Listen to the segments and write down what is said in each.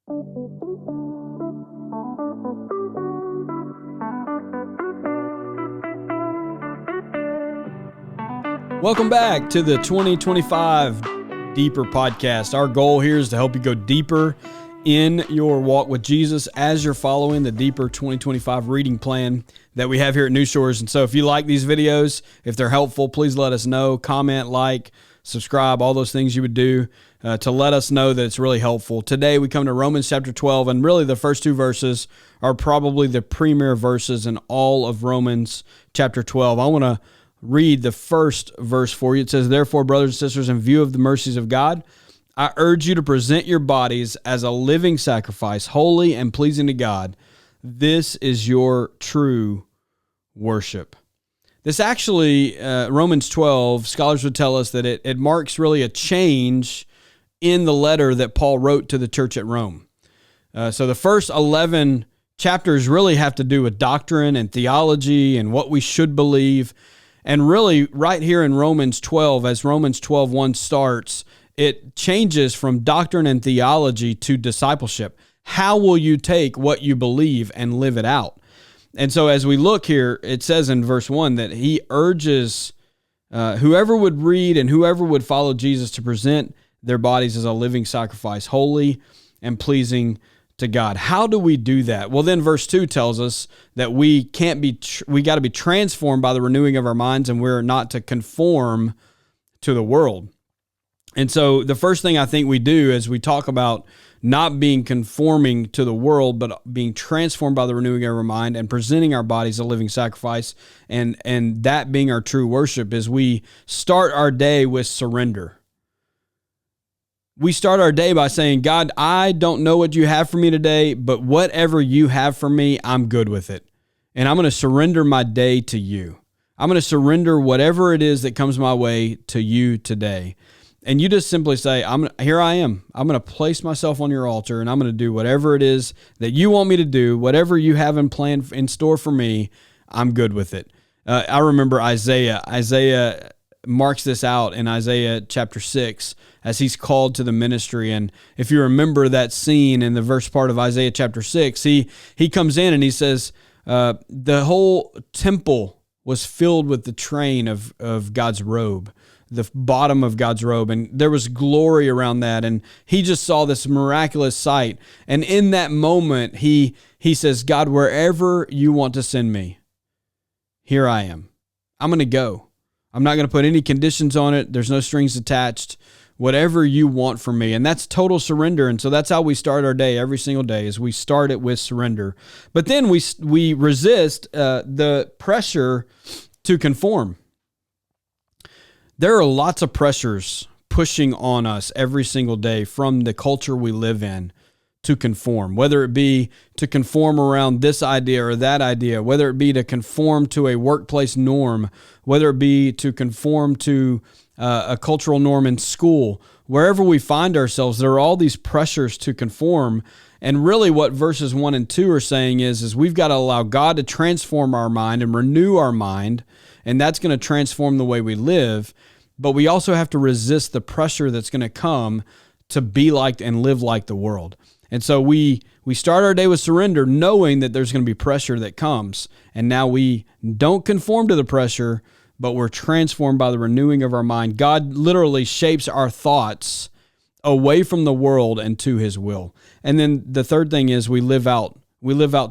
Welcome back to the 2025 Deeper Podcast. Our goal here is to help you go deeper in your walk with Jesus as you're following the Deeper 2025 reading plan that we have here at New Shores. And so if you like these videos, if they're helpful, please let us know. Comment, like, subscribe, all those things you would do to let us know that it's really helpful. Today we come to Romans chapter 12, and really the first two verses are probably the premier verses in all of Romans chapter 12. I want to read the first verse for you. It says, "Therefore, brothers and sisters, in view of the mercies of God, I urge you to present your bodies as a living sacrifice, holy and pleasing to God. This is your true worship." This actually, Romans 12, scholars would tell us that it marks really a change in the letter that Paul wrote to the church at Rome. So the first 11 chapters really have to do with doctrine and theology and what we should believe. And really, right here in Romans 12, as Romans 12:1 starts, it changes from doctrine and theology to discipleship. How will you take what you believe and live it out? And so as we look here, it says in verse 1 that he urges whoever would read and whoever would follow Jesus to present their bodies as a living sacrifice, holy and pleasing to God. How do we do that? Well, then verse 2 tells us that we got to be transformed by the renewing of our minds, and we're not to conform to the world. And so the first thing I think we do as we talk about not being conforming to the world, but being transformed by the renewing of our mind and presenting our bodies a living sacrifice, and that being our true worship, is we start our day with surrender. We start our day by saying, God, I don't know what you have for me today, but whatever you have for me, I'm good with it. And I'm going to surrender my day to you. I'm going to surrender whatever it is that comes my way to you today. And you just simply say, here I am. I'm going to place myself on your altar, and I'm going to do whatever it is that you want me to do, whatever you have in store for me, I'm good with it. I remember Isaiah. Isaiah marks this out in Isaiah chapter 6 as he's called to the ministry. And if you remember that scene in the verse part of Isaiah chapter 6, he comes in and he says, the whole temple was filled with the train of God's robe, the bottom of God's robe, and there was glory around that. And he just saw this miraculous sight. And in that moment, he says, God, wherever you want to send me, here I am. I'm going to go. I'm not going to put any conditions on it. There's no strings attached. Whatever you want from me. And that's total surrender. And so that's how we start our day every single day, is we start it with surrender. But then we resist the pressure to conform. There are lots of pressures pushing on us every single day from the culture we live in to conform, whether it be to conform around this idea or that idea, whether it be to conform to a workplace norm, whether it be to conform to a cultural norm in school. Wherever we find ourselves, there are all these pressures to conform. And really what verses 1 and 2 are saying is we've got to allow God to transform our mind and renew our mind, and that's going to transform the way we live. But we also have to resist the pressure that's going to come to be like and live like the world. And so we start our day with surrender, knowing that there's going to be pressure that comes. And now we don't conform to the pressure, but we're transformed by the renewing of our mind. God literally shapes our thoughts away from the world and to his will. And then the third thing is we live out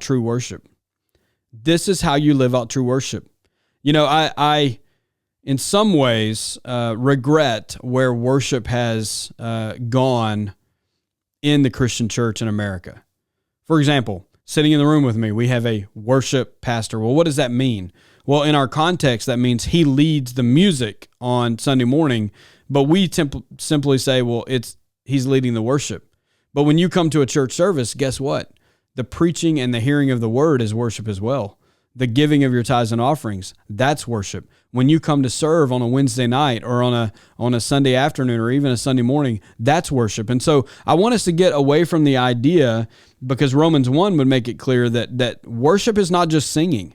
true worship. This is how you live out true worship. You know, I in some ways regret where worship has gone in the Christian church in America. For example, sitting in the room with me, we have a worship pastor. Well, what does that mean? Well, in our context, that means he leads the music on Sunday morning, but we simply say, well, he's leading the worship. But when you come to a church service, guess what? The preaching and the hearing of the word is worship as well. The giving of your tithes and offerings, that's worship. When you come to serve on a Wednesday night or on a Sunday afternoon or even a Sunday morning, that's worship. And so I want us to get away from the idea, because Romans 1 would make it clear that worship is not just singing.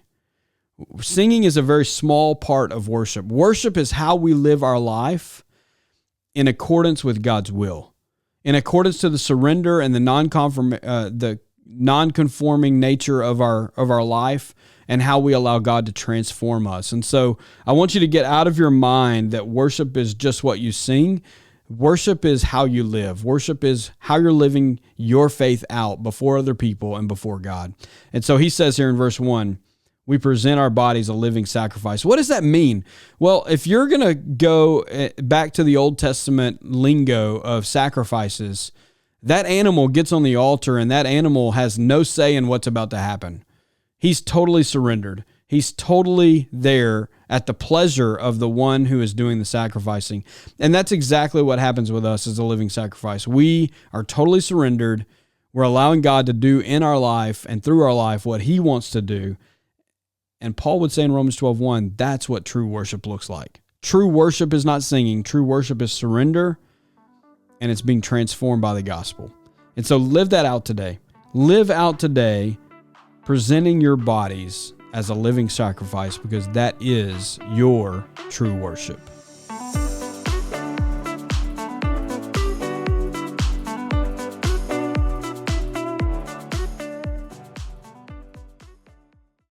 Singing is a very small part of worship. Worship is how we live our life in accordance with God's will. in accordance to the surrender and the non-conforming nature of our life, and how we allow God to transform us. And so I want you to get out of your mind that worship is just what you sing. Worship is how you live. Worship is how you're living your faith out before other people and before God. And so he says here in verse 1, we present our bodies a living sacrifice. What does that mean? Well, if you're going to go back to the Old Testament lingo of sacrifices, that animal gets on the altar and that animal has no say in what's about to happen. He's totally surrendered. He's totally there at the pleasure of the one who is doing the sacrificing. And that's exactly what happens with us as a living sacrifice. We are totally surrendered. We're allowing God to do in our life and through our life what he wants to do. And Paul would say in Romans 12:1, that's what true worship looks like. True worship is not singing. True worship is surrender, and it's being transformed by the gospel. And so live that out today. Live out today presenting your bodies as a living sacrifice, because that is your true worship.